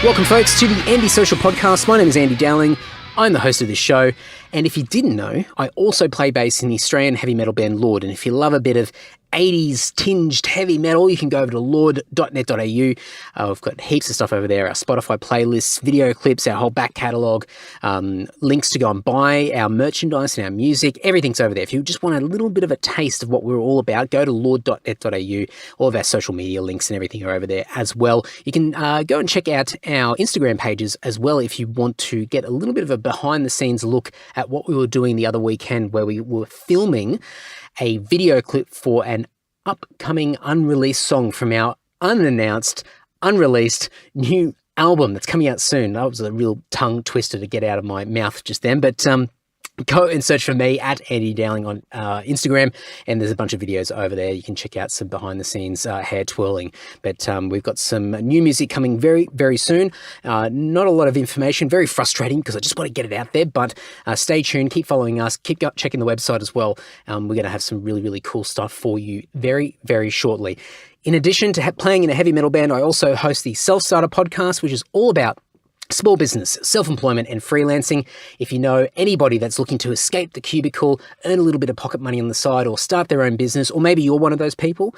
Welcome, folks, to the Andy Social Podcast. My name is Andy Dowling. I'm the host of this show, and if you didn't know, I also play bass in the Australian heavy metal band Lord, and if you love a bit of 80s tinged heavy metal, you can go over to lord.net.au. We've got heaps of stuff over there, our Spotify playlists, video clips, our whole back catalogue, links to go and buy our merchandise and our music. Everything's over there. If you just want a little bit of a taste of what we're all about, go to lord.net.au. All of our social media links and everything are over there as well. You can go and check out our Instagram pages as well if you want to get a little bit of a behind-the-scenes look at what we were doing the other weekend, where we were filming a video clip for an upcoming unreleased song from our unannounced, unreleased new album that's coming out soon. That was a real tongue twister to get out of my mouth just then, but go and search for me at Andy Dowling on Instagram, and there's a bunch of videos over there. You can check out some behind-the-scenes hair twirling. But we've got some new music coming very, very soon. Not a lot of information, very frustrating because I just want to get it out there, but stay tuned, keep following us, keep checking the website as well. We're going to have some really, really cool stuff for you very, very shortly. In addition to playing in a heavy metal band, I also host the Self-Starter podcast, which is all about small business, self-employment and freelancing. If you know anybody that's looking to escape the cubicle, earn a little bit of pocket money on the side, or start their own business, or maybe you're one of those people,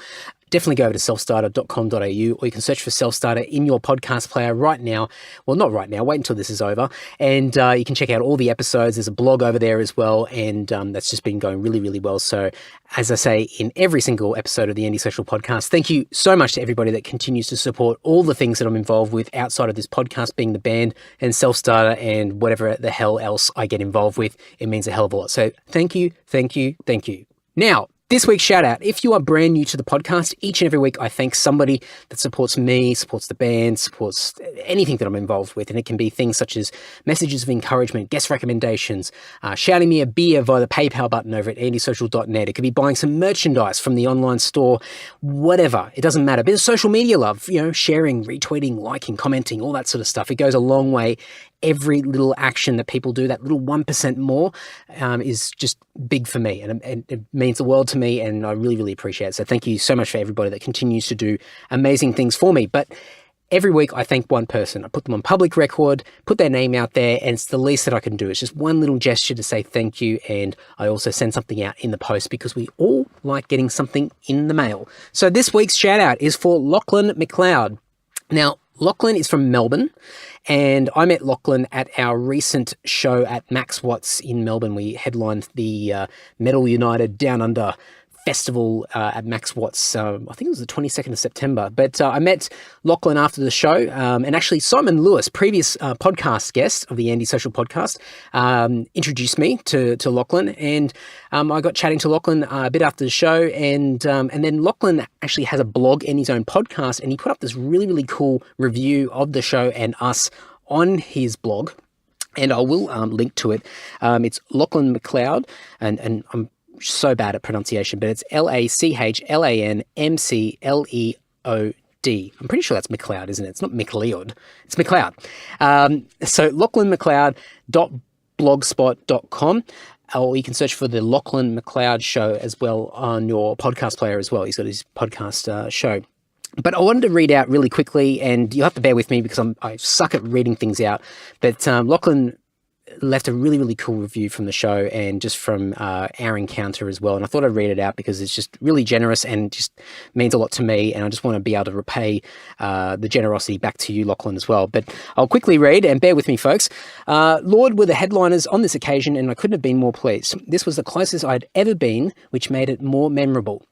definitely go over to selfstarter.com.au, or you can search for Self-Starter in your podcast player right now. Well, not right now, wait until this is over. And you can check out all the episodes. There's a blog over there as well, and that's just been going really, really well. So as I say in every single episode of the Andy Social Podcast, thank you so much to everybody that continues to support all the things that I'm involved with outside of this podcast, being the band and Self-Starter and whatever the hell else I get involved with. It means a hell of a lot. So thank you, thank you, thank you. Now, this week's shout out. If you are brand new to the podcast, each and every week I thank somebody that supports me, supports the band, supports anything that I'm involved with. And it can be things such as messages of encouragement, guest recommendations, shouting me a beer via the PayPal button over at andysocial.net. It could be buying some merchandise from the online store, whatever. It doesn't matter. A bit of social media love, sharing, retweeting, liking, commenting, all that sort of stuff. It goes a long way. Every little action that people do, that little 1% more, is just big for me, and it means the world to me, and I really, really appreciate it. So thank you so much for everybody that continues to do amazing things for me. But every week I thank one person. I put them on public record, put their name out there, and it's the least that I can do. It's just one little gesture to say thank you, and I also send something out in the post because we all like getting something in the mail. So this week's shout out is for Lachlan McLeod. Now, Lachlan is from Melbourne, and I met Lachlan at our recent show at Max Watts in Melbourne. We headlined the Metal United Down Under festival at Max Watts. I think it was the 22nd of September. But I met Lachlan after the show, and actually Simon Lewis, previous podcast guest of the Andy Social Podcast, introduced me to Lachlan, and I got chatting to Lachlan a bit after the show, and then Lachlan actually has a blog and his own podcast, and he put up this really, really cool review of the show and us on his blog, and I will link to it. It's Lachlan McLeod, and I'm so bad at pronunciation, but it's LACHLANMCLEOD. I'm pretty sure that's McLeod, isn't it? It's not McLeod. It's McLeod. So lachlanmcleod.blogspot.com, or you can search for the Lachlan McLeod Show as well on your podcast player as well. He's got his podcast show. But I wanted to read out really quickly, and you'll have to bear with me because I suck at reading things out. But Lachlan left a really, really cool review from the show and just from our encounter as well. And I thought I'd read it out because it's just really generous and just means a lot to me. And I just want to be able to repay the generosity back to you, Lachlan, as well. But I'll quickly read, and bear with me, folks. Lord were the headliners on this occasion, and I couldn't have been more pleased. This was the closest I'd ever been, which made it more memorable.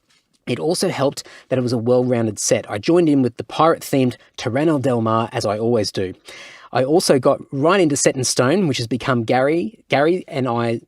It also helped that it was a well-rounded set. I joined in with the pirate-themed Terranel Del Mar, as I always do. I also got right into Set in Stone, which has become Gary's and I's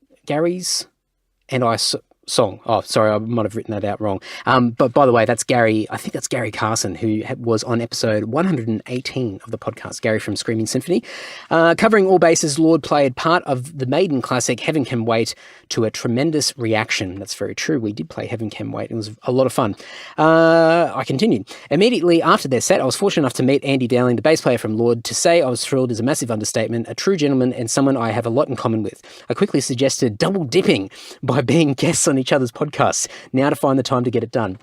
song. Oh, sorry, I might have written that out wrong. But by the way, that's Gary. I think that's Gary Carson, who was on episode 118 of the podcast, Gary from Screaming Symphony. Covering all bases, Lord played part of the Maiden classic, Heaven Can Wait, to a tremendous reaction. That's very true. We did play Heaven Can Wait. It was a lot of fun. I continued. Immediately after their set, I was fortunate enough to meet Andy Dowling, the bass player from Lord. To say I was thrilled is a massive understatement, a true gentleman and someone I have a lot in common with. I quickly suggested double dipping by being guests on each other's podcasts, now to find the time to get it done.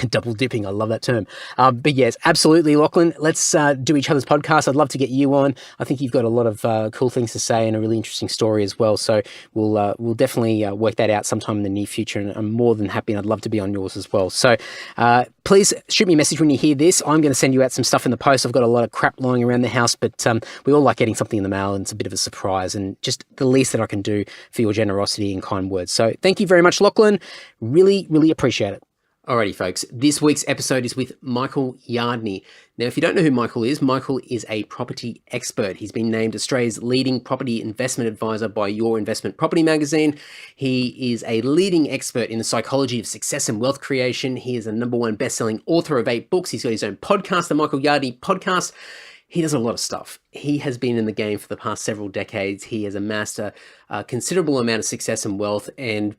Double dipping, I love that term. But yes, absolutely, Lachlan. Let's do each other's podcast. I'd love to get you on. I think you've got a lot of cool things to say and a really interesting story as well. So we'll definitely work that out sometime in the near future. And I'm more than happy, and I'd love to be on yours as well. So please shoot me a message when you hear this. I'm going to send you out some stuff in the post. I've got a lot of crap lying around the house, but we all like getting something in the mail, and it's a bit of a surprise and just the least that I can do for your generosity and kind words. So thank you very much, Lachlan. Really, really appreciate it. Alrighty, folks. This week's episode is with Michael Yardney. Now, if you don't know who Michael is a property expert. He's been named Australia's leading property investment advisor by Your Investment Property magazine. He is a leading expert in the psychology of success and wealth creation. He is a #1 best-selling author of 8 books. He's got his own podcast, the Michael Yardney Podcast. He does a lot of stuff. He has been in the game for the past several decades. He has amassed a considerable amount of success and wealth, and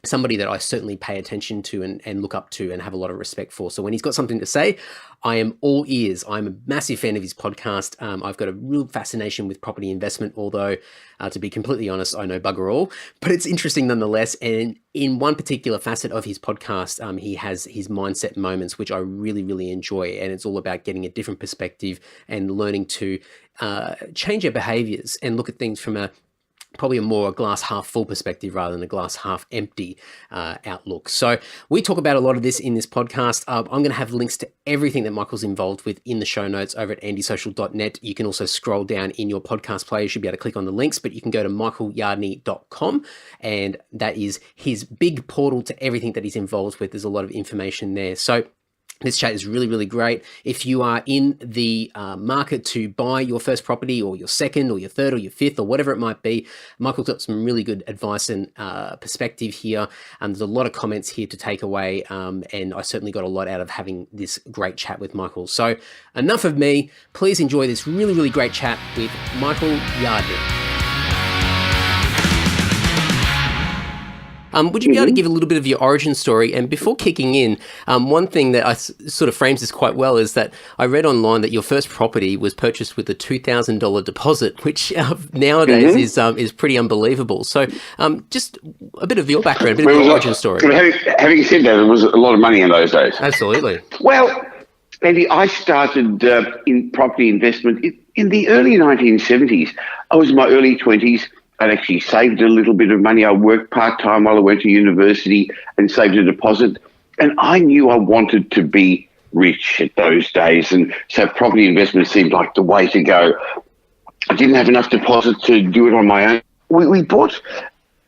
somebody that I certainly pay attention to and look up to and have a lot of respect for. So when he's got something to say, I am all ears. I'm a massive fan of his podcast. I've got a real fascination with property investment, although to be completely honest, I know bugger all, but it's interesting nonetheless. And in one particular facet of his podcast, he has his mindset moments, which I really, really enjoy. And it's all about getting a different perspective and learning to change your behaviors and look at things from probably a more glass half full perspective rather than a glass half empty outlook. So we talk about a lot of this in this podcast. I'm going to have links to everything that Michael's involved with in the show notes over at andysocial.net. You can also scroll down in your podcast player. You should be able to click on the links, but you can go to michaelyardney.com, and that is his big portal to everything that he's involved with. There's a lot of information there. So this chat is really, really great. If you are in the market to buy your first property, or your second or your third or your fifth or whatever it might be, Michael's got some really good advice and perspective here. And there's a lot of comments here to take away. And I certainly got a lot out of having this great chat with Michael. So enough of me. Please enjoy this really, really great chat with Michael Yardney. Would you be able to give a little bit of your origin story? And before kicking in, one thing that sort of frames this quite well is that I read online that your first property was purchased with a $2,000 deposit, which nowadays is pretty unbelievable. So just a bit of your background, a bit of your origin story. Having said that, there was a lot of money in those days. Absolutely. Well, Andy, I started in property investment in the early 1970s. I was in my early 20s. I'd actually saved a little bit of money. I worked part-time while I went to university and saved a deposit. And I knew I wanted to be rich at those days. And so property investment seemed like the way to go. I didn't have enough deposit to do it on my own. We bought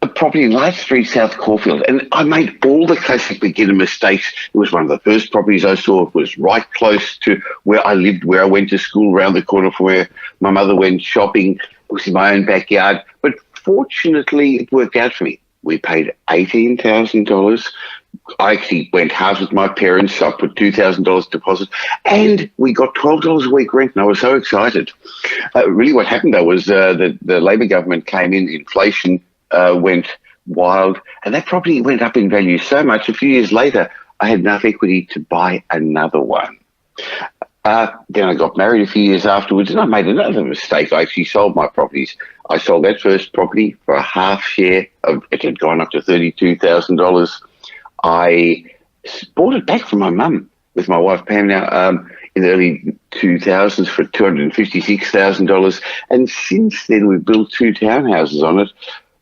a property in Light Street, South Caulfield, and I made all the classic beginner mistakes. It was one of the first properties I saw. It was right close to where I lived, where I went to school, around the corner from where my mother went shopping. It was in my own backyard. But fortunately, it worked out for me. We paid $18,000. I actually went halves with my parents. I put $2,000 deposit, and we got $12 a week rent, and I was so excited. Really what happened, though, was the Labor government came in, inflation went wild, and that property went up in value so much. A few years later, I had enough equity to buy another one. Then I got married a few years afterwards, and I made another mistake. I actually sold my properties. I sold that first property for a half share of it had gone up to $32,000. I bought it back from my mum with my wife Pam now in the early 2000s for $256,000, and since then we've built 2 townhouses on it.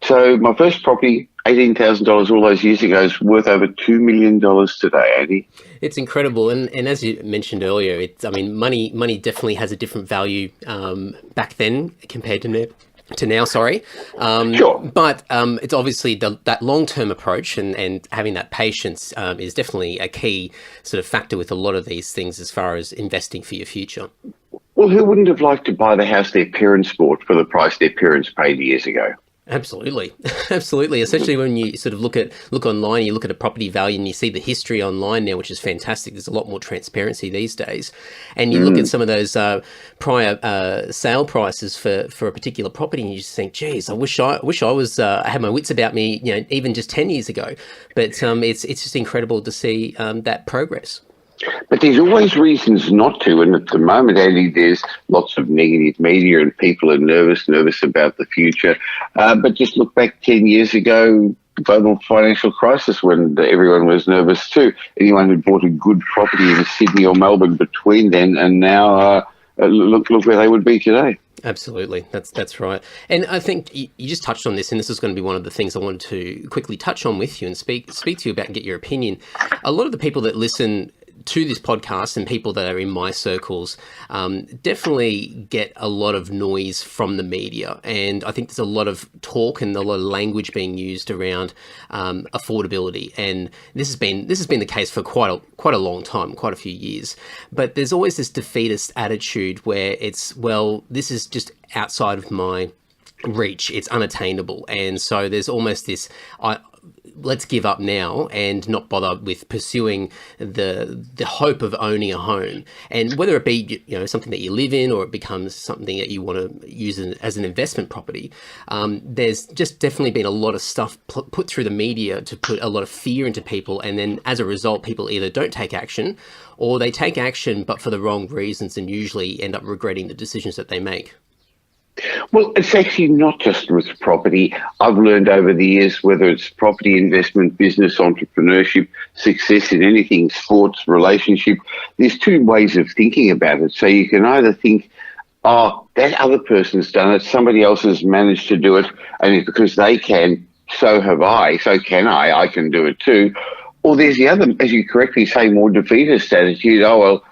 So my first property, $18,000 all those years ago, is worth over $2 million today, Andy. It's incredible. And as you mentioned earlier, money definitely has a different value back then compared to now, sorry. Sure. But it's obviously that long-term approach and having that patience is definitely a key sort of factor with a lot of these things as far as investing for your future. Well, who wouldn't have liked to buy the house their parents bought for the price their parents paid years ago? Absolutely. Absolutely. Especially when you sort of look online, you look at a property value and you see the history online now, which is fantastic. There's a lot more transparency these days. And you look at some of those prior sale prices for a particular property and you just think, geez, I wish I was, I had my wits about me, even just 10 years ago. But it's just incredible to see that progress. But there's always reasons not to, and at the moment, Andy, there's lots of negative media and people are nervous about the future. But just look back 10 years ago, global financial crisis when everyone was nervous too. Anyone who bought a good property in Sydney or Melbourne between then and now, look where they would be today. Absolutely, that's right. And I think you just touched on this, and this is going to be one of the things I wanted to quickly touch on with you and speak to you about and get your opinion. A lot of the people that listen to this podcast and people that are in my circles definitely get a lot of noise from the media, and I think there's a lot of talk and a lot of language being used around affordability, and this has been the case for quite a long time, quite a few years. But there's always this defeatist attitude where it's, well, this is just outside of my reach, it's unattainable, and so there's almost this let's give up now and not bother with pursuing the hope of owning a home. And whether it be, you know, something that you live in, or it becomes something that you want to use as an investment property, there's just definitely been a lot of stuff put through the media to put a lot of fear into people, and then as a result, people either don't take action, or they take action but for the wrong reasons, and usually end up regretting the decisions that they make. Well, it's actually not just with property. I've learned over the years, whether it's property investment, business, entrepreneurship, success in anything, sports, relationship, there's two ways of thinking about it. So you can either think, oh, that other person's done it, somebody else has managed to do it, and because they can, so have I, so can I can do it too. Or there's the other, as you correctly say, more defeatist attitude. Oh, well,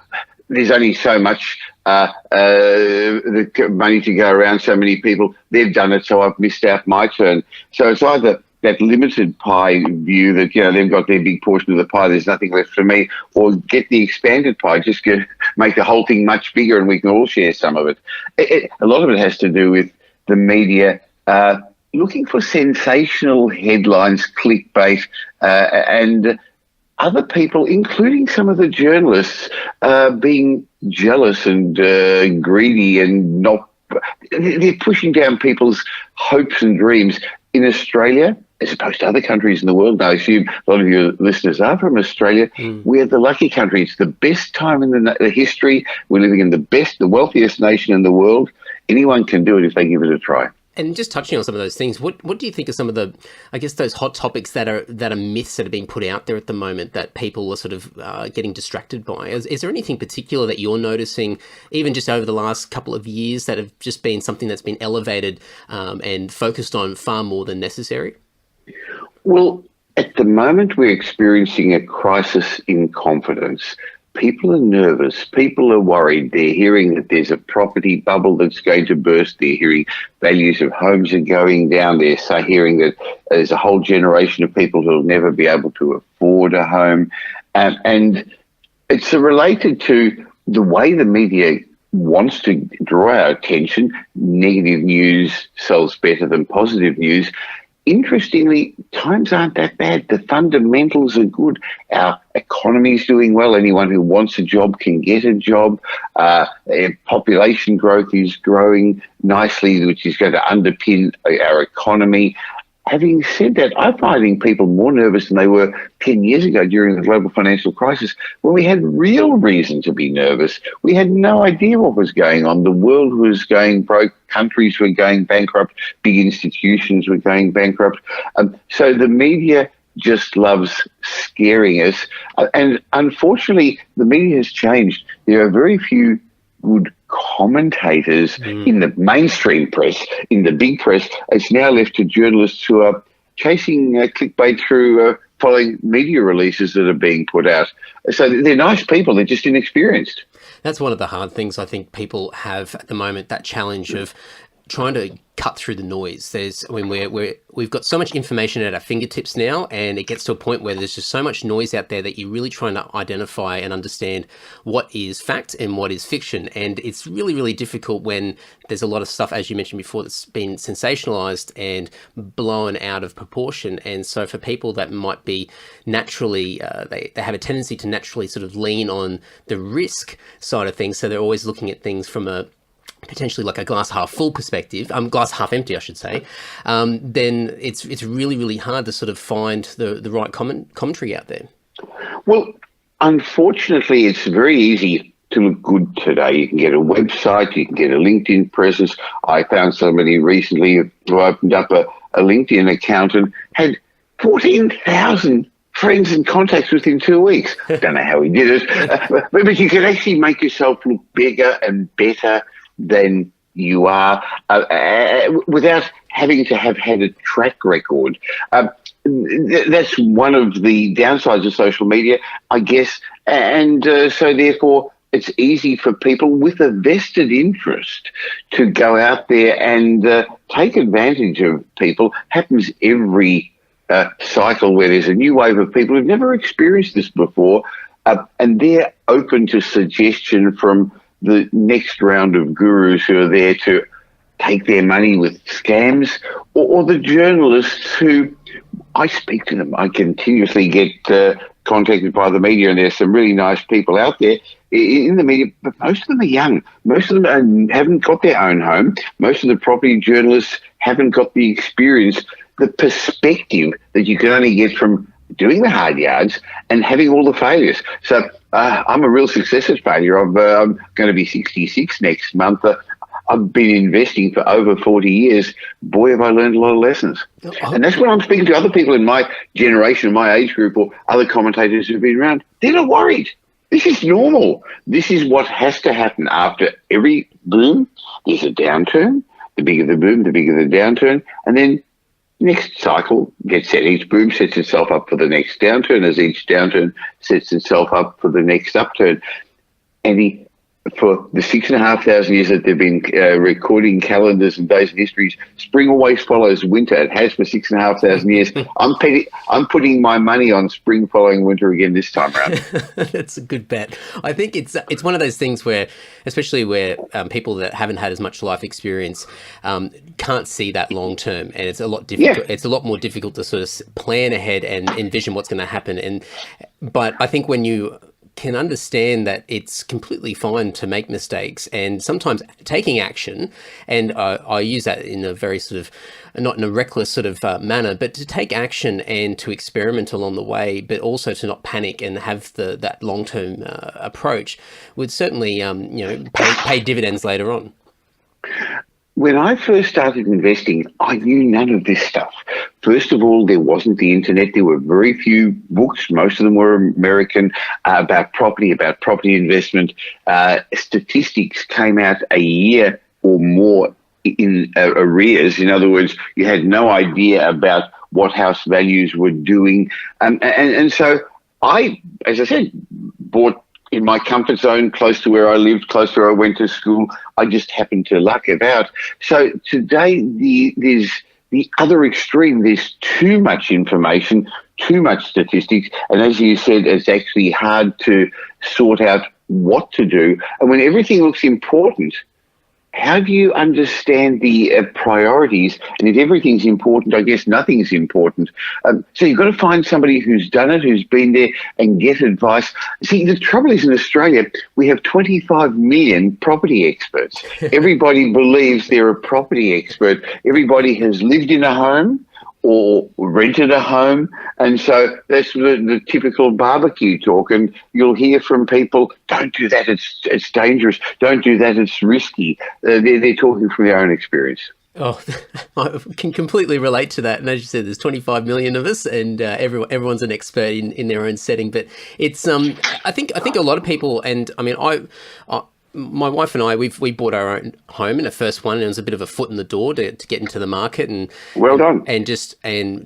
there's only so much the money to go around, so many people, they've done it, so I've missed out my turn. So it's either that limited pie view that, you know, they've got their big portion of the pie, there's nothing left for me, or get the expanded pie, just make the whole thing much bigger and we can all share some of it. A lot of it has to do with the media looking for sensational headlines, clickbait, and other people, including some of the journalists, being jealous and greedy and not. They're pushing down people's hopes and dreams. In Australia, as opposed to other countries in the world, I assume a lot of your listeners are from Australia, we're the lucky country. It's the best time in the history. We're living in the wealthiest nation in the world. Anyone can do it if they give it a try. And just touching on some of those things, what do you think are some of the, I guess, those hot topics that are myths that are being put out there at the moment that people are sort of getting distracted by? Is there anything particular that you're noticing, even just over the last couple of years, that have just been something that's been elevated and focused on far more than necessary? Well, at the moment, we're experiencing a crisis in confidence. People are nervous. People are worried. They're hearing that there's a property bubble that's going to burst. They're hearing values of homes are going down. They're hearing that there's a whole generation of people who will never be able to afford a home. And it's related to the way the media wants to draw our attention. Negative news sells better than positive news. Interestingly, times aren't that bad. The fundamentals are good. Our economy is doing well. Anyone who wants a job can get a job. Population growth is growing nicely, which is going to underpin our economy. Having said that, I'm finding people more nervous than they were 10 years ago during the global financial crisis, when we had real reason to be nervous. We had no idea what was going on. The world was going broke. Countries were going bankrupt. Big institutions were going bankrupt. So the media just loves scaring us. And unfortunately, the media has changed. There are very few good commentators in the mainstream press, in the big press. It's now left to journalists who are chasing clickbait through following media releases that are being put out. So they're nice people, they're just inexperienced. That's one of the hard things I think people have at the moment, that challenge of trying to cut through the noise. We've got so much information at our fingertips now, and it gets to a point where there's just so much noise out there that you're really trying to identify and understand what is fact and what is fiction. And it's really, really difficult when there's a lot of stuff, as you mentioned before, that's been sensationalized and blown out of proportion. And so for people that might be naturally, they have a tendency to naturally sort of lean on the risk side of things. So they're always looking at things from a potentially like a glass half full perspective, glass half empty, I should say, then it's really, really hard to sort of find the right commentary out there. Well, unfortunately, it's very easy to look good today. You can get a website, you can get a LinkedIn presence. I found somebody recently who opened up a LinkedIn account and had 14,000 friends and contacts within 2 weeks. Don't know how he did it, but you can actually make yourself look bigger and better than you are without having to have had a track record. That's one of the downsides of social media, I guess, and so therefore it's easy for people with a vested interest to go out there and take advantage of people. Happens every cycle where there's a new wave of people who've never experienced this before, and they're open to suggestion from the next round of gurus who are there to take their money with scams, or the journalists who, I speak to them. I continuously get contacted by the media, and there's some really nice people out there in the media, but most of them are young. Most of them haven't got their own home. Most of the property journalists haven't got the experience, the perspective that you can only get from doing the hard yards and having all the failures. So I'm a real success at failure. I'm going to be 66 next month. I've been investing for over 40 years. Boy, have I learned a lot of lessons. And that's when I'm speaking to other people in my generation, my age group, or other commentators who've been around. They're not worried. This is normal. This is what has to happen after every boom. There's a downturn. The bigger the boom, the bigger the downturn. And then next cycle gets set. Each boom sets itself up for the next downturn as each downturn sets itself up for the next upturn. And for the 6,500 years that they've been recording calendars and days and histories, spring always follows winter. It has for 6,500 years. I'm putting my money on spring following winter again this time around. That's a good bet. I think it's one of those things where, especially where people that haven't had as much life experience can't see that long term, and it's a lot difficult. Yeah. It's a lot more difficult to sort of plan ahead and envision what's going to happen. But I think when you can understand that it's completely fine to make mistakes, and sometimes taking action, and I use that in a very sort of, not in a reckless sort of manner, but to take action and to experiment along the way, but also to not panic and have that long-term approach would certainly pay dividends later on. When I first started investing, I knew none of this stuff. First of all, there wasn't the internet. There were very few books. Most of them were American about property investment. Statistics came out a year or more in arrears. In other words, you had no idea about what house values were doing. And so I, as I said, bought in my comfort zone, close to where I lived, close to where I went to school. I just happened to luck it out. So today, there's the other extreme. There's too much information, too much statistics, and as you said, it's actually hard to sort out what to do. And when everything looks important, how do you understand the priorities? And if everything's important, I guess nothing's important. So you've got to find somebody who's done it, who's been there, and get advice. See, the trouble is in Australia, we have 25 million property experts. Everybody believes they're a property expert. Everybody has lived in a home or rented a home, and so that's the typical barbecue talk. And you'll hear from people, "Don't do that; it's dangerous. Don't do that; it's risky." They're talking from their own experience. Oh, I can completely relate to that. And as you said, there's 25 million of us, and everyone's an expert in their own setting. But it's I think a lot of people, and I mean, my wife and I, we bought our own home in the first one, and it was a bit of a foot in the door to get into the market and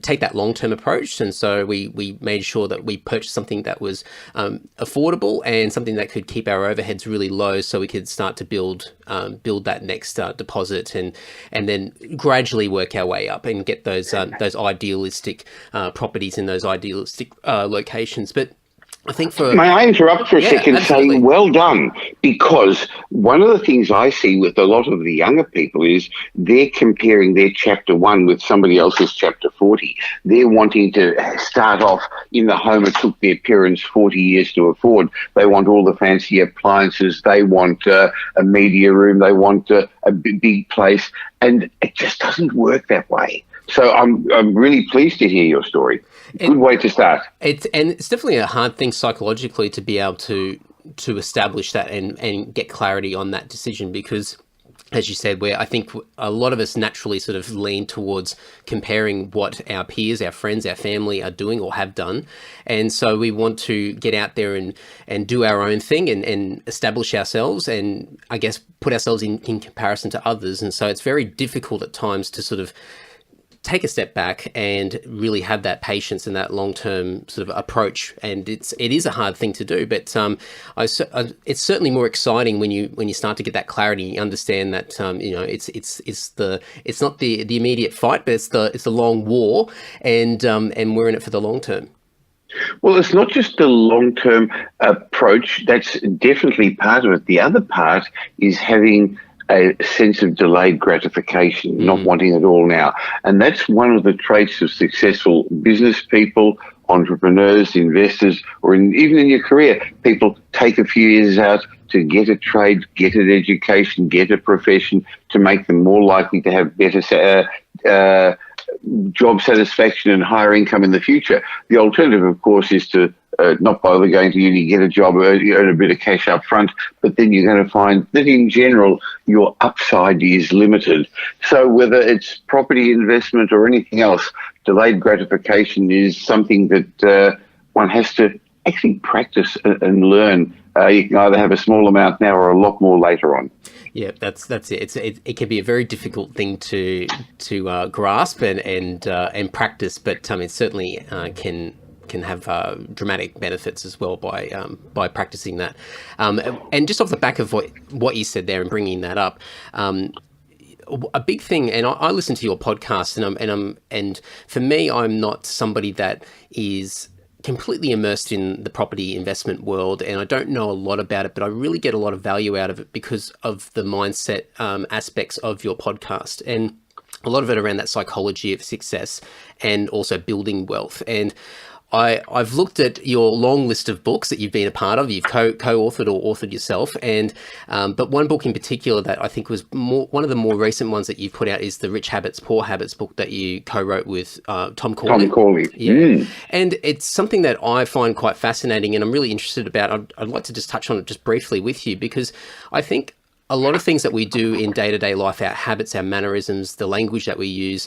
take that long-term approach. And so we made sure that we purchased something that was affordable and something that could keep our overheads really low, so we could start to build that next deposit and then gradually work our way up and get those idealistic properties in those idealistic locations. But I think may I interrupt for a second, absolutely. Saying well done, because one of the things I see with a lot of the younger people is they're comparing their chapter 1 with somebody else's chapter 40. They're wanting to start off in the home it took their parents 40 years to afford. They want all the fancy appliances. They want a media room. They want a big place, and it just doesn't work that way. So I'm really pleased to hear your story. Good way to start. It's definitely a hard thing psychologically to be able to establish that and get clarity on that decision, because as you said, where I think a lot of us naturally sort of lean towards comparing what our peers, our friends, our family are doing or have done. And so we want to get out there and do our own thing and establish ourselves and, I guess, put ourselves in comparison to others. And so it's very difficult at times to sort of take a step back and really have that patience and that long-term sort of approach. And it is a hard thing to do, but it's certainly more exciting when you start to get that clarity. You understand that it's not the immediate fight, but it's the long war, and we're in it for the long term. Well, it's not just the long-term approach. That's definitely part of it. The other part is having a sense of delayed gratification, not wanting it all now. And that's one of the traits of successful business people, entrepreneurs, investors, or even in your career. People take a few years out to get a trade, get an education, get a profession to make them more likely to have better job satisfaction and higher income in the future. The alternative, of course, is to not bother going to uni, get a job, earn a bit of cash up front, but then you're going to find that in general your upside is limited. So whether it's property investment or anything else, delayed gratification is something that one has to actually practice and learn. You can either have a small amount now or a lot more later on. Yeah, that's it. It can be a very difficult thing to grasp and practice, but it certainly can have dramatic benefits as well by practicing that. And just off the back of what you said there and bringing that up, a big thing, and I listen to your podcast, and for me, I'm not somebody that is completely immersed in the property investment world, and I don't know a lot about it, but I really get a lot of value out of it because of the mindset aspects of your podcast, and a lot of it around that psychology of success and also building wealth. And I've looked at your long list of books that you've been a part of. You've co-authored or authored yourself, and but one book in particular that I think was one of the more recent ones that you've put out is the Rich Habits, Poor Habits book that you co-wrote with Tom Corley. Tom Corley. Yeah. And it's something that I find quite fascinating, and I'm really interested about. I'd like to just touch on it just briefly with you, because I think a lot of things that we do in day-to-day life, our habits, our mannerisms, the language that we use,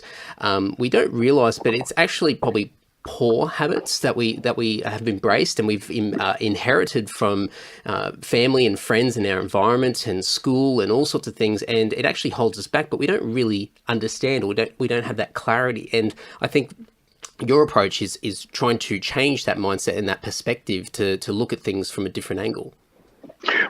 we don't realize, but it's actually probably poor habits that we have embraced and we've inherited from family and friends and our environment and school and all sorts of things, and it actually holds us back, but we don't really understand, or we don't have that clarity. And I think your approach is trying to change that mindset and that perspective to look at things from a different angle.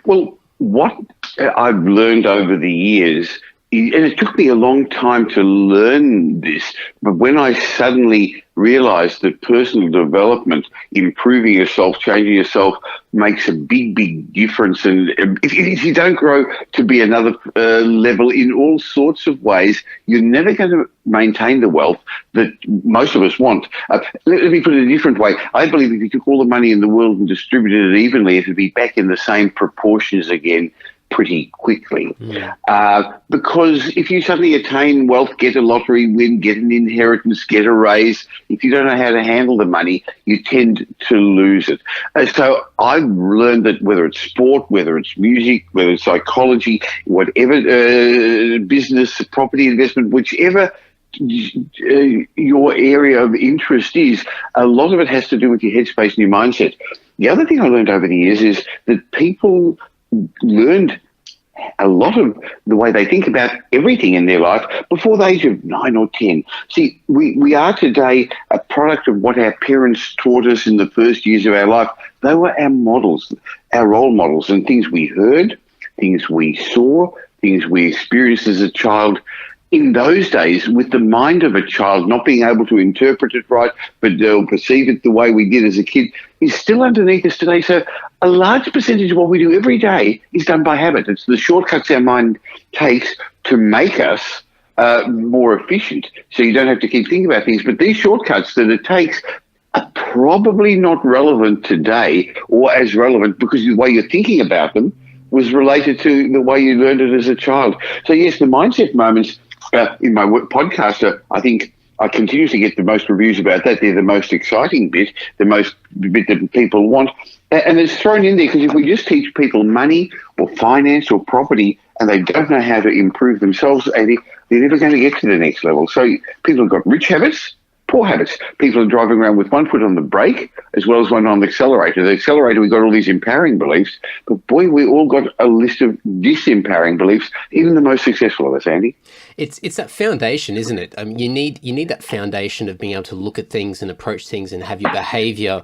Well, what I've learned over the years, and it took me a long time to learn this, but when I suddenly realized that personal development, improving yourself, changing yourself, makes a big difference. And if you don't grow to be another level in all sorts of ways, you're never going to maintain the wealth that most of us want. Let me put it a different way. I believe if you took all the money in the world and distributed it evenly, it would be back in the same proportions again pretty quickly. Because if you suddenly attain wealth, get a lottery win, get an inheritance, get a raise, if you don't know how to handle the money, you tend to lose it. So I've learned that whether it's sport, whether it's music, whether it's psychology, whatever business, property investment, whichever your area of interest is, a lot of it has to do with your headspace and your mindset. The other thing I learned over the years is that people learned a lot of the way they think about everything in their life before the age of 9 or 10. See, we are today a product of what our parents taught us in the first years of our life. They were our models, our role models, and things we heard, things we saw, things we experienced as a child. In those days, with the mind of a child not being able to interpret it right, but they'll perceive it the way we did as a kid, is still underneath us today. So a large percentage of what we do every day is done by habit. It's the shortcuts our mind takes to make us more efficient, so you don't have to keep thinking about things. But these shortcuts that it takes are probably not relevant today, or as relevant because the way you're thinking about them was related to the way you learned it as a child. So yes, the mindset moments in my podcast, I think I continue to get the most reviews about that. They're the most exciting bit, the most bit that people want. And it's thrown in there because if we just teach people money or finance or property and they don't know how to improve themselves, and they're never going to get to the next level. So people have got rich habits, poor habits. People are driving around with one foot on the brake as well as one on the accelerator. The accelerator, we've got all these empowering beliefs, but boy, we all got a list of disempowering beliefs, even the most successful of us, Andy. It's that foundation, isn't it? You need that foundation of being able to look at things and approach things and have your behaviour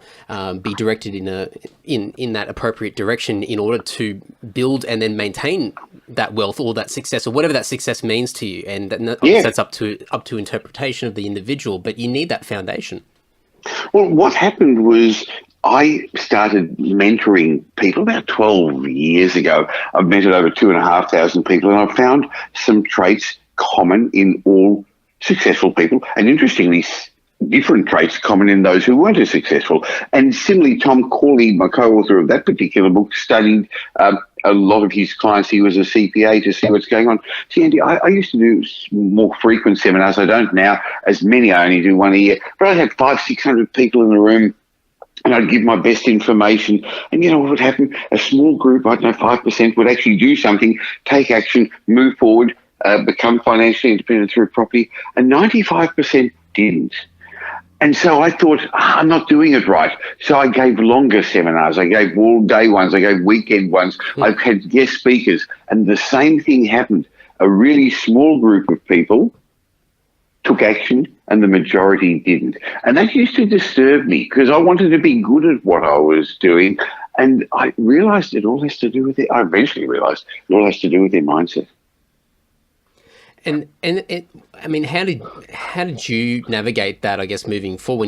be directed in that appropriate direction in order to build and then maintain that wealth or that success or whatever that success means to you. And that's up to interpretation of the individual, but you need that foundation. Well, what happened was I started mentoring people about 12 years ago. I've mentored over 2,500 people, and I've found some traits common in all successful people, and interestingly, different traits common in those who weren't as successful. And similarly, Tom Corley, my co-author of that particular book, studied a lot of his clients. He was a CPA to see what's going on. See, Andy, I used to do more frequent seminars. I don't now as many. I only do one a year. But I'd have 500-600 people in the room, and I'd give my best information. And you know what would happen? A small group, I don't know, 5% would actually do something, take action, move forward, become financially independent through property, and 95% didn't. And so I thought, I'm not doing it right. So I gave longer seminars. I gave all-day ones. I gave weekend ones. I've had guest speakers. And the same thing happened. A really small group of people took action and the majority didn't. And that used to disturb me because I wanted to be good at what I was doing. And I realised it all has to do with it. I eventually realised it all has to do with their mindset. And I mean, how did you navigate that? I guess moving forward,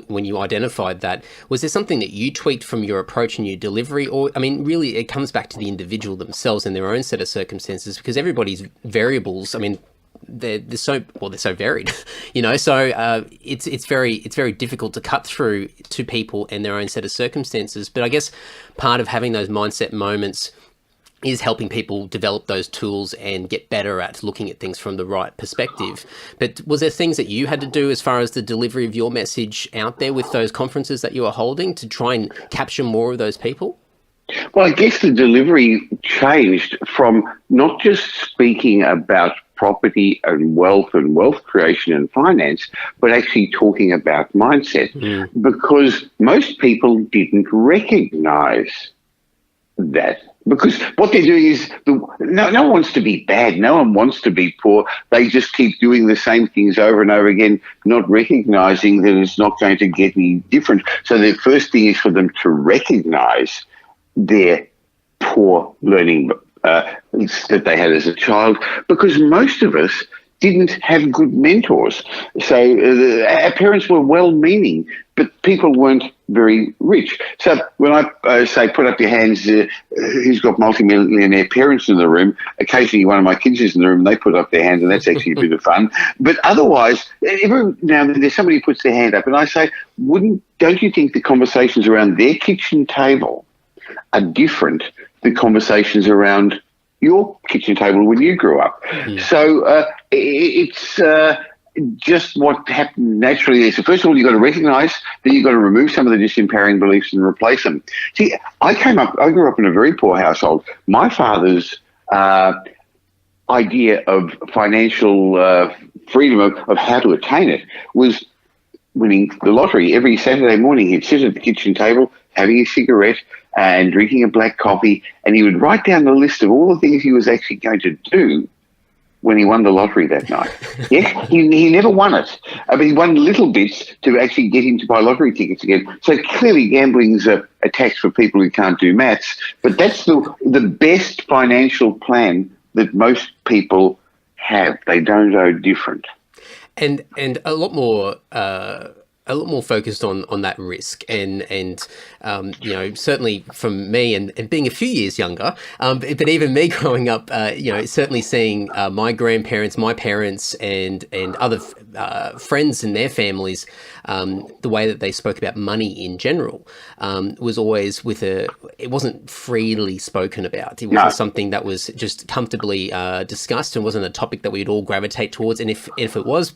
when you identified that, was there something that you tweaked from your approach and your delivery, or I mean, really, it comes back to the individual themselves and their own set of circumstances because everybody's variables. I mean, they're so varied, you know. So it's very difficult to cut through to people and their own set of circumstances. But I guess part of having those mindset moments is helping people develop those tools and get better at looking at things from the right perspective. But was there things that you had to do as far as the delivery of your message out there with those conferences that you were holding to try and capture more of those people? Well, I guess the delivery changed from not just speaking about property and wealth creation and finance, but actually talking about mindset, because most people didn't recognize that. Because what they're doing is, no one wants to be bad. No one wants to be poor. They just keep doing the same things over and over again, not recognizing that it's not going to get any different. So the first thing is for them to recognize their poor learning that they had as a child, because most of us didn't have good mentors. So our parents were well-meaning, but people weren't very rich. So when I say put up your hands, who's got multi-millionaire parents in the room, occasionally one of my kids is in the room and they put up their hands, and that's actually a bit of fun. But otherwise, every now and then there's somebody who puts their hand up and I say, don't you think the conversations around their kitchen table are different than conversations around your kitchen table when you grew up? So it's just what happened naturally there. So first of all, you've got to recognise that you've got to remove some of the disempowering beliefs and replace them. See, I grew up in a very poor household. My father's idea of financial freedom, of how to attain it, was winning the lottery. Every Saturday morning he'd sit at the kitchen table having a cigarette and drinking a black coffee, and he would write down the list of all the things he was actually going to do when he won the lottery that night. Yeah, he never won it. I mean, he won little bits to actually get him to buy lottery tickets again. So clearly gambling's a tax for people who can't do maths, but that's the best financial plan that most people have. They don't know different. And a lot more focused on that risk and you know, certainly from me and being a few years younger, but even me growing up, you know, certainly seeing my grandparents, my parents and other friends and their families, the way that they spoke about money in general was always it wasn't freely spoken about. It wasn't something that was just comfortably discussed, and wasn't a topic that we'd all gravitate towards. And if it was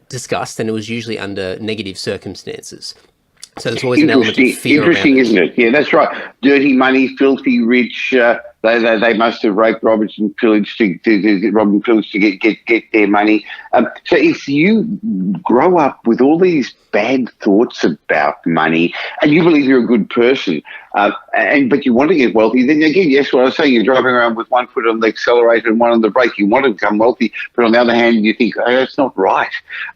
discussed, then it was usually under negative circumstances. So there's always an element of fear. Interesting, isn't it? Yeah, that's right. dirty money, filthy rich. They must have raped Robbers and pillaged to get their money. So if you grow up with all these bad thoughts about money and you believe you're a good person, but you want to get wealthy, then again, yes, what I was saying, you're driving around with one foot on the accelerator and one on the brake. You want to become wealthy, but on the other hand, you think, oh, that's not right.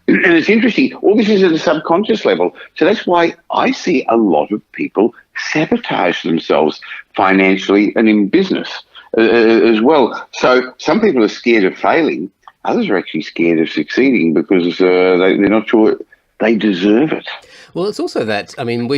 And it's interesting. All this is at a subconscious level. So that's why I see a lot of people sabotage themselves financially and in business as well. So some people are scared of failing. Others are actually scared of succeeding because they're not sure they deserve it. Well, it's also that, I mean,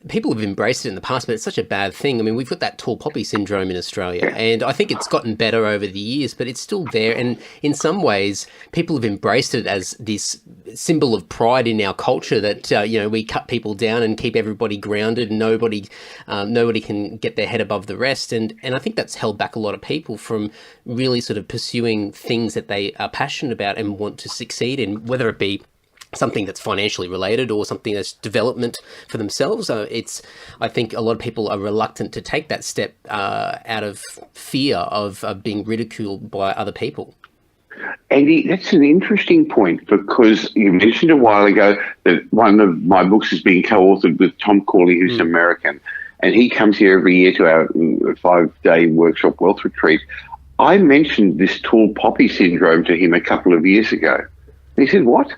people have embraced it in the past, but it's such a bad thing. I mean, we've got that tall poppy syndrome in Australia, and I think it's gotten better over the years, but it's still there. And in some ways, people have embraced it as this symbol of pride in our culture that, we cut people down and keep everybody grounded and nobody can get their head above the rest. And I think that's held back a lot of people from really sort of pursuing things that they are passionate about and want to succeed in, whether it be something that's financially related or something that's development for themselves. I think a lot of people are reluctant to take that step out of fear of being ridiculed by other people. Andy, that's an interesting point because you mentioned a while ago that one of my books is being co-authored with Tom Corley, who's American, and he comes here every year to our 5-day workshop wealth retreat. I mentioned this tall poppy syndrome to him a couple of years ago. He said, what?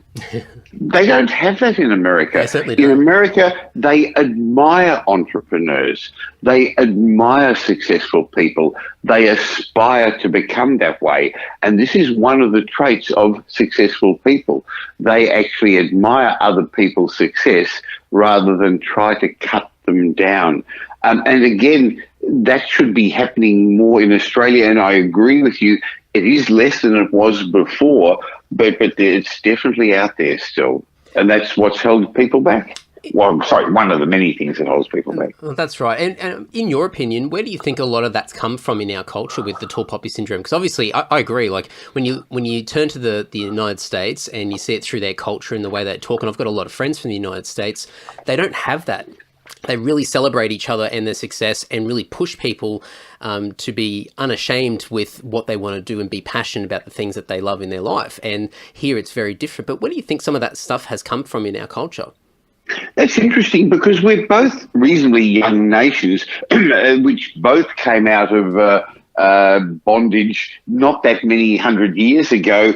They don't have that in America. They certainly don't. In America, they admire entrepreneurs. They admire successful people. They aspire to become that way. And this is one of the traits of successful people. They actually admire other people's success rather than try to cut them down. And again, that should be happening more in Australia. And I agree with you. It is less than it was before, but it's definitely out there still. And that's what's held people back. Well, I'm sorry, one of the many things that holds people back. Well, that's right. And in your opinion, where do you think a lot of that's come from in our culture with the tall poppy syndrome? Because obviously, I agree. Like when you turn to the United States and you see it through their culture and the way they talk, and I've got a lot of friends from the United States, they don't have that. They really celebrate each other and their success and really push people to be unashamed with what they want to do and be passionate about the things that they love in their life. And here it's very different. But where do you think some of that stuff has come from in our culture? That's interesting because we're both reasonably young nations, which both came out of bondage not that many hundred years ago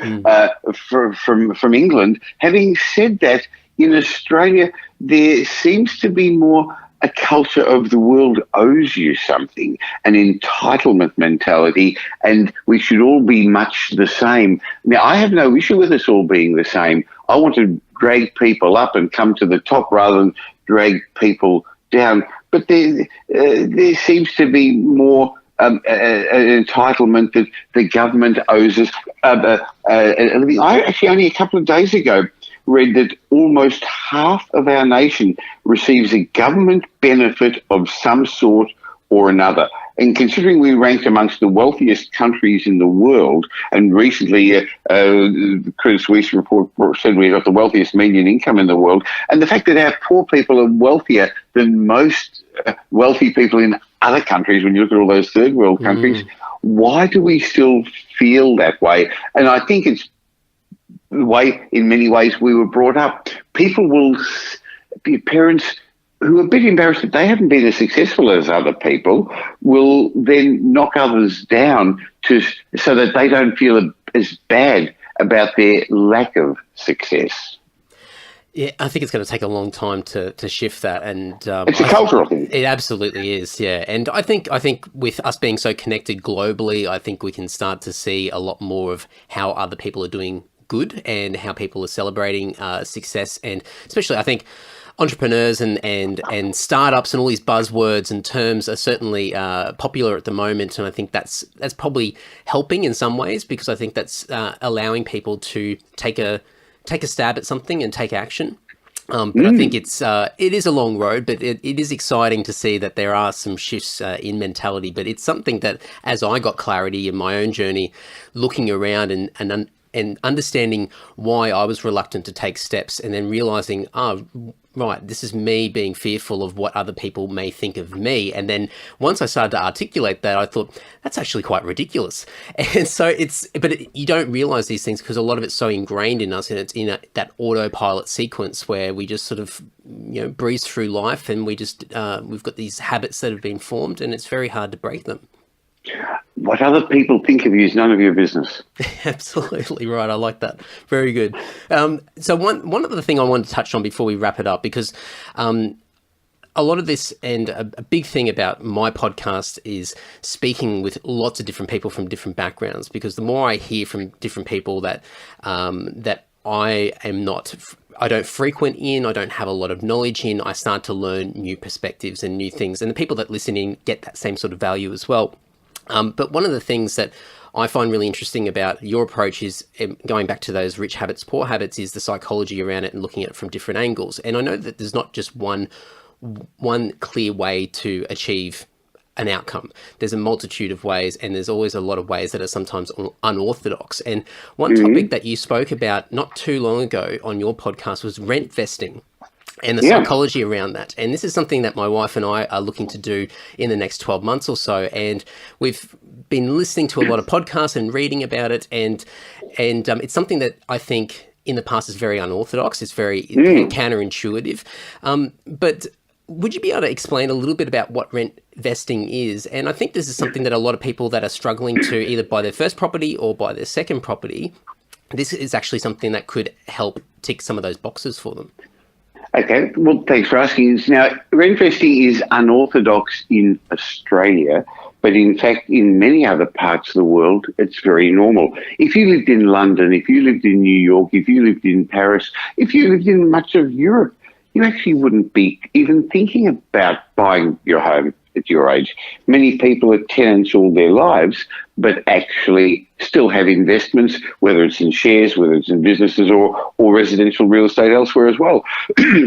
from England. Having said that, in Australia, there seems to be more a culture of the world owes you something, an entitlement mentality, and we should all be much the same. Now, I have no issue with us all being the same. I want to drag people up and come to the top rather than drag people down. But there seems to be more an entitlement that the government owes us. I actually only a couple of days ago read that almost half of our nation receives a government benefit of some sort or another. And considering we ranked amongst the wealthiest countries in the world, and recently the Credit Suisse report said we got the wealthiest median income in the world, and the fact that our poor people are wealthier than most wealthy people in other countries, when you look at all those third world countries, why do we still feel that way? And I think it's the way, in many ways, we were brought up. People will be parents who are a bit embarrassed that they haven't been as successful as other people will then knock others down so that they don't feel as bad about their lack of success. Yeah, I think it's going to take a long time to shift that, and it's a cultural thing. It absolutely is, yeah. And I think with us being so connected globally, I think we can start to see a lot more of how other people are doing good and how people are celebrating success, and especially I think entrepreneurs and startups and all these buzzwords and terms are certainly popular at the moment, and I think that's probably helping in some ways because I think that's allowing people to take a stab at something and take action. But I think it is a long road, but it is exciting to see that there are some shifts in mentality. But it's something that, as I got clarity in my own journey, looking around and understanding why I was reluctant to take steps, and then realizing, right, this is me being fearful of what other people may think of me. And then once I started to articulate that, I thought, that's actually quite ridiculous. And so you don't realize these things because a lot of it's so ingrained in us, and it's in that autopilot sequence where we just sort of, breeze through life, and we've got these habits that have been formed, and it's very hard to break them. What other people think of you is none of your business. Absolutely right. I like that. Very good. So one other thing I wanted to touch on before we wrap it up, because a lot of this, and a big thing about my podcast, is speaking with lots of different people from different backgrounds, because the more I hear from different people that I don't frequent in, I don't have a lot of knowledge in, I start to learn new perspectives and new things. And the people that listen in get that same sort of value as well. But one of the things that I find really interesting about your approach is, going back to those rich habits, poor habits, is the psychology around it and looking at it from different angles. And I know that there's not just one clear way to achieve an outcome. There's a multitude of ways, and there's always a lot of ways that are sometimes unorthodox. And one topic that you spoke about not too long ago on your podcast was rent vesting and the psychology around that. And this is something that my wife and I are looking to do in the next 12 months or so. And we've been listening to a lot of podcasts and reading about it. And it's something that I think in the past is very unorthodox. It's very counterintuitive. But would you be able to explain a little bit about what rent vesting is? And I think this is something that a lot of people that are struggling to either buy their first property or buy their second property, this is actually something that could help tick some of those boxes for them. Okay, well, thanks for asking. Now, rent vesting is unorthodox in Australia, but in fact, in many other parts of the world, it's very normal. If you lived in London, if you lived in New York, if you lived in Paris, if you lived in much of Europe, you actually wouldn't be even thinking about buying your home at your age. Many people are tenants all their lives, but actually still have investments, whether it's in shares, whether it's in businesses or residential real estate elsewhere as well.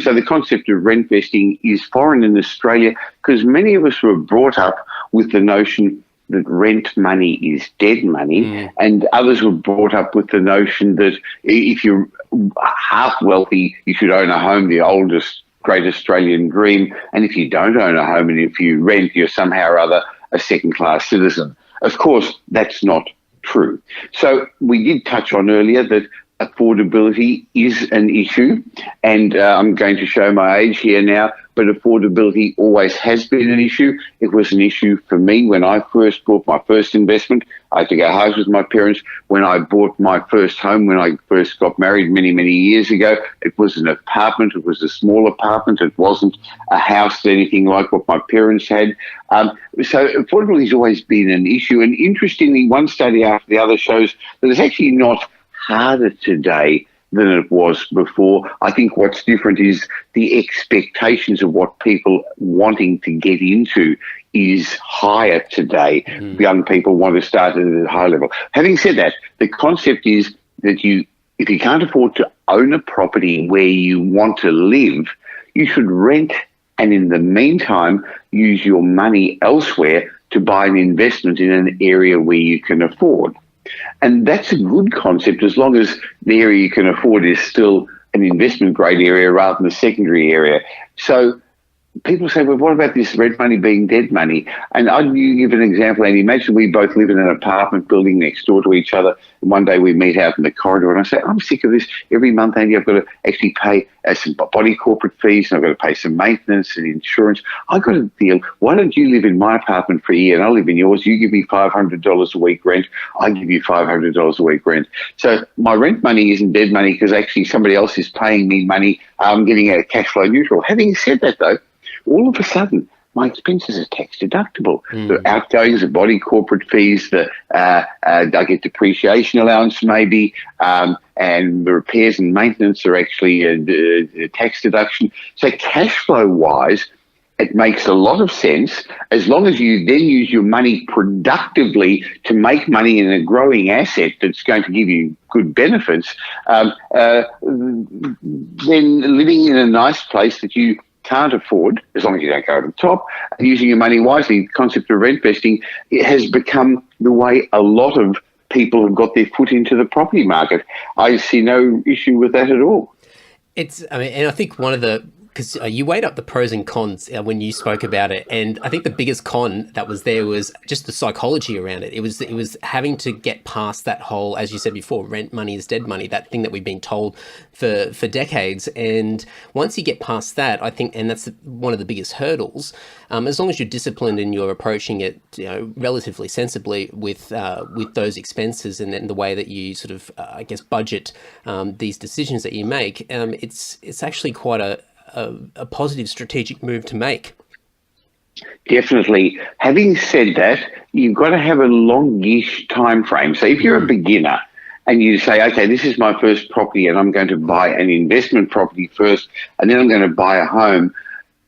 So the concept of rent vesting is foreign in Australia because many of us were brought up with the notion that rent money is dead money, and others were brought up with the notion that if you're half wealthy, you should own a home, the oldest great Australian dream, and if you don't own a home and if you rent, you're somehow or other a second-class citizen. Of course, that's not true. So we did touch on earlier that affordability is an issue, and I'm going to show my age here now, but affordability always has been an issue. It was an issue for me when I first bought my first investment. I had to go house with my parents. When I bought my first home, when I first got married many, many years ago, it was an apartment. It was a small apartment. It wasn't a house, anything like what my parents had. So affordability has always been an issue. And interestingly, one study after the other shows that it's actually not harder today than it was before. I think what's different is the expectations of what people wanting to get into is higher today. Young people want to start at a high level. Having said that, the concept is that if you can't afford to own a property where you want to live, you should rent, and in the meantime, use your money elsewhere to buy an investment in an area where you can afford. And that's a good concept as long as the area you can afford is still an investment grade area rather than a secondary area. So people say, well, what about this rent money being dead money? And I'd give an example, Andy. Imagine we both live in an apartment building next door to each other. And one day we meet out in the corridor and I say, I'm sick of this. Every month, Andy, I've got to actually pay some body corporate fees and I've got to pay some maintenance and insurance. I've got a deal. Why don't you live in my apartment for a year and I'll live in yours? You give me $500 a week rent. I give you $500 a week rent. So my rent money isn't dead money because actually somebody else is paying me money. I'm getting a cash flow neutral. Having said that, though, all of a sudden, my expenses are tax deductible. The outgoings, the body corporate fees, I get depreciation allowance maybe, and the repairs and maintenance are actually a tax deduction. So cash flow wise, it makes a lot of sense as long as you then use your money productively to make money in a growing asset that's going to give you good benefits. Then living in a nice place that you can't afford, as long as you don't go to the top, and using your money wisely, the concept of rent vesting, it has become the way a lot of people have got their foot into the property market. I see no issue with that at all. And I think one of the Because you weighed up the pros and cons when you spoke about it, and I think the biggest con that was there was just the psychology around it. It was having to get past that whole, as you said before, rent money is dead money, that thing that we've been told for decades. And once you get past that, I think, and that's one of the biggest hurdles, as long as you're disciplined and you're approaching it, relatively sensibly with those expenses and then the way that you sort of, I guess, budget these decisions that you make, it's actually quite a positive strategic move to make. Definitely. Having said that, you've got to have a longish time frame. So if you're a beginner and you say, okay, this is my first property and I'm going to buy an investment property first and then I'm going to buy a home,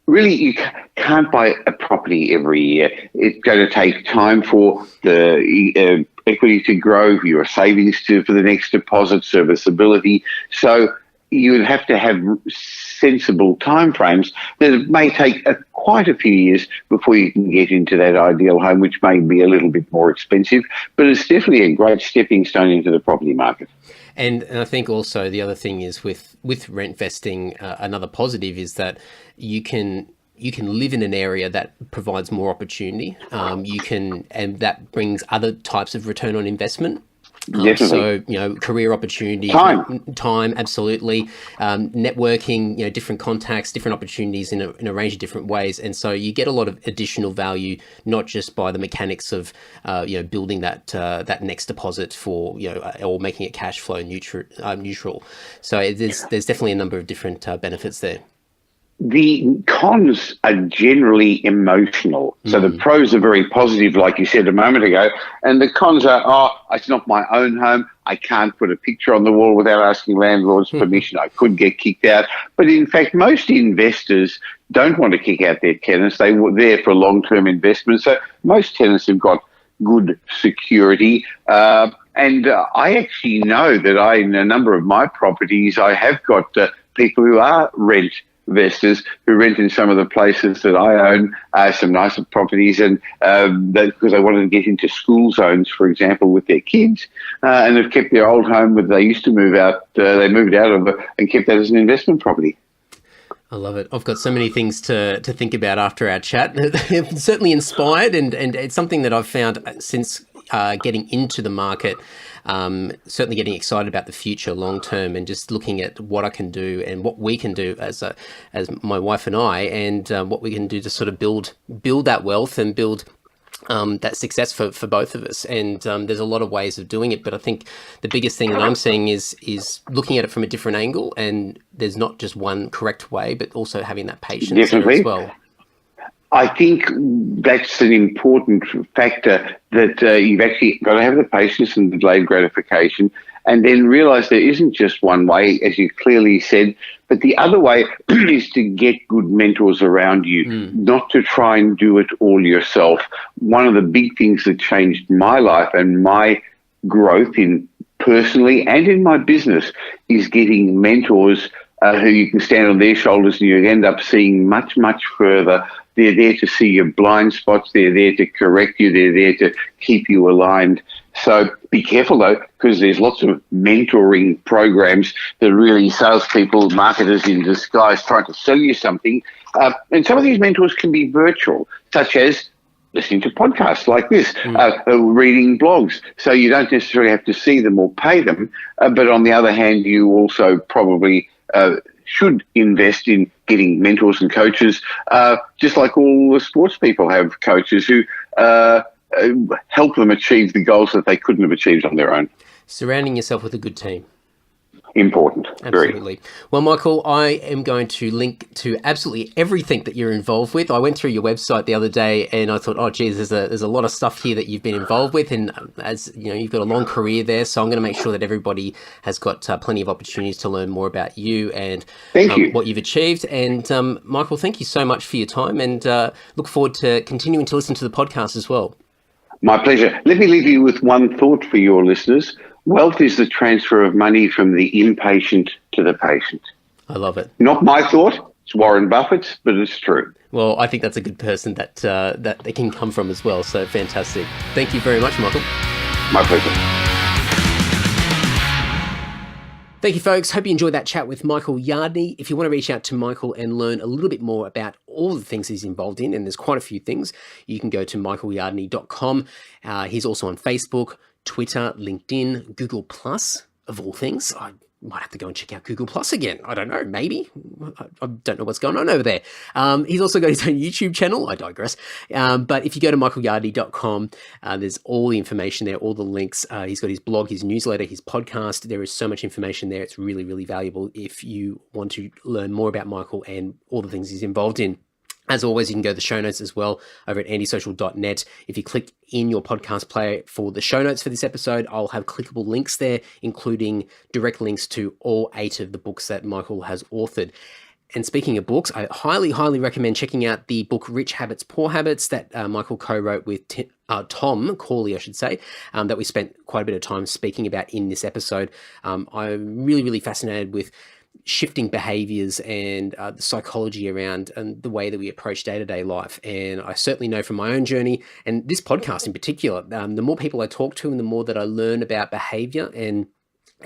really you can't buy a property every year. It's going to take time for the equity to grow, your savings for the next deposit, serviceability. So you would have to have sensible timeframes that it may take quite a few years before you can get into that ideal home, which may be a little bit more expensive, but it's definitely a great stepping stone into the property market. And I think also the other thing is with rent vesting, another positive is that you can live in an area that provides more opportunity. And that brings other types of return on investment. So, career opportunity, time, absolutely, networking, different contacts, different opportunities in a range of different ways. And so you get a lot of additional value, not just by the mechanics of, building that next deposit for, or making it cash flow neutral. So there's definitely a number of different benefits there. The cons are generally emotional. So the pros are very positive, like you said a moment ago, and the cons are, it's not my own home. I can't put a picture on the wall without asking landlord's permission. I could get kicked out. But in fact, most investors don't want to kick out their tenants. They were there for long-term investment. So most tenants have got good security. And I actually know that in a number of my properties, I have got people who are rent investors who rent in some of the places that I own, some nicer properties, and because they wanted to get into school zones, for example, with their kids, and have kept their old home that they used to move out, they moved out of it and kept that as an investment property. I love it. I've got so many things to think about after our chat. Certainly inspired, and it's something that I've found since getting into the market, certainly getting excited about the future long term, and just looking at what I can do and what we can do as my wife and I, and what we can do to sort of build that wealth and build that success for both of us. And there's a lot of ways of doing it, but I think the biggest thing that I'm seeing is looking at it from a different angle, and there's not just one correct way, but also having that patience there as well. I think that's an important factor, that you've actually got to have the patience and delayed gratification, and then realise there isn't just one way, as you clearly said, but the other way is to get good mentors around you, not to try and do it all yourself. One of the big things that changed my life and my growth in personally and in my business is getting mentors who you can stand on their shoulders and you end up seeing much, much further. They're there to see your blind spots. They're there to correct you. They're there to keep you aligned. So be careful, though, because there's lots of mentoring programs that are really salespeople, marketers in disguise, trying to sell you something. And some of these mentors can be virtual, such as listening to podcasts like this, reading blogs. So you don't necessarily have to see them or pay them. But on the other hand, you also probably should invest in getting mentors and coaches, just like all the sports people have coaches who help them achieve the goals that they couldn't have achieved on their own. Surrounding yourself with a good team. Important. Absolutely. Well, Michael, I am going to link to absolutely everything that you're involved with. I went through your website the other day and I thought, oh, geez, there's a lot of stuff here that you've been involved with. And as you know, you've got a long career there. So I'm going to make sure that everybody has got plenty of opportunities to learn more about you and what you've achieved. And Michael, thank you so much for your time, and look forward to continuing to listen to the podcast as well. My pleasure. Let me leave you with one thought for your listeners. Wealth is the transfer of money from the impatient to the patient. I love it. Not my thought. It's Warren Buffett's, but it's true. Well, I think that's a good person that they can come from as well. So fantastic. Thank you very much, Michael. My pleasure. Thank you, folks. Hope you enjoyed that chat with Michael Yardney. If you want to reach out to Michael and learn a little bit more about all the things he's involved in, and there's quite a few things, you can go to michaelyardney.com. He's also on Facebook, Twitter, LinkedIn, Google+, of all things. I might have to go and check out Google Plus again. I don't know, maybe. I don't know what's going on over there. He's also got his own YouTube channel. I digress. But if you go to michaelyardney.com, there's all the information there, all the links. He's got his blog, his newsletter, his podcast. There is so much information there. It's really, really valuable if you want to learn more about Michael and all the things he's involved in. As always, you can go to the show notes as well over at andysocial.net. If you click in your podcast player for the show notes for this episode, I'll have clickable links there, including direct links to all 8 of the books that Michael has authored. And speaking of books, I highly, highly recommend checking out the book Rich Habits, Poor Habits that Michael co-wrote with Tom Corley, I should say, that we spent quite a bit of time speaking about in this episode. I'm really, really fascinated with shifting behaviors and the psychology around and the way that we approach day-to-day life. And I certainly know from my own journey and this podcast in particular, the more people I talk to and the more that I learn about behavior and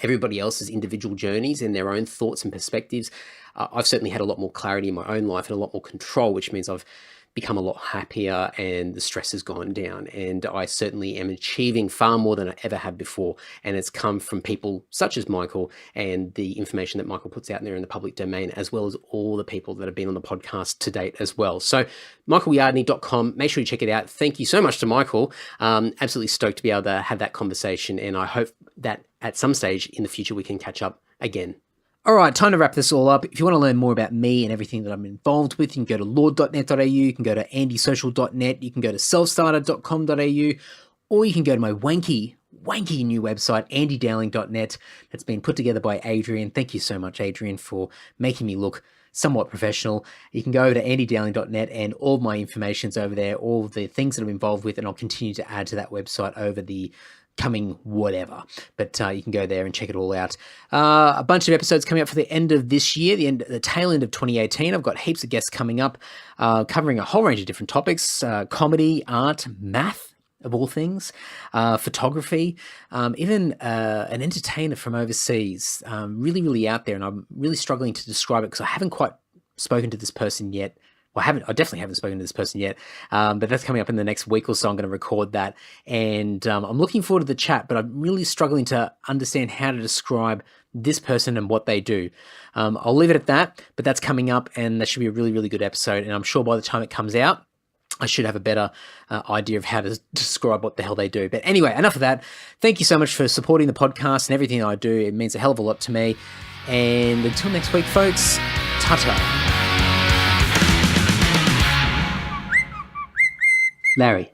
everybody else's individual journeys and their own thoughts and perspectives, I've certainly had a lot more clarity in my own life and a lot more control, which means I've become a lot happier and the stress has gone down. And I certainly am achieving far more than I ever have before. And it's come from people such as Michael and the information that Michael puts out there in the public domain, as well as all the people that have been on the podcast to date as well. So michaelyardney.com, make sure you check it out. Thank you so much to Michael. Absolutely stoked to be able to have that conversation. And I hope that at some stage in the future, we can catch up again. All right, time to wrap this all up. If you want to learn more about me and everything that I'm involved with, you can go to lord.net.au, you can go to andysocial.net, you can go to selfstarter.com.au, or you can go to my wanky new website, andydowling.net. That's been put together by Adrian. Thank you so much, Adrian, for making me look somewhat professional. You can go over to andydowling.net and all my information's over there, all the things that I'm involved with, and I'll continue to add to that website over the coming whatever, but you can go there and check it all out. A bunch of episodes coming up for the end of this year, the tail end of 2018. I've got heaps of guests coming up, covering a whole range of different topics: comedy, art, math, of all things, photography, even an entertainer from overseas, really, really out there. And I'm really struggling to describe it because I haven't quite spoken to this person yet. Well, I definitely haven't spoken to this person yet, but that's coming up in the next week or so. I'm going to record that, and I'm looking forward to the chat, but I'm really struggling to understand how to describe this person and what they do. I'll leave it at that, but that's coming up, and that should be a really, really good episode, and I'm sure by the time it comes out, I should have a better idea of how to describe what the hell they do. But anyway, enough of that. Thank you so much for supporting the podcast and everything I do. It means a hell of a lot to me, and until next week, folks, ta-ta. Larry.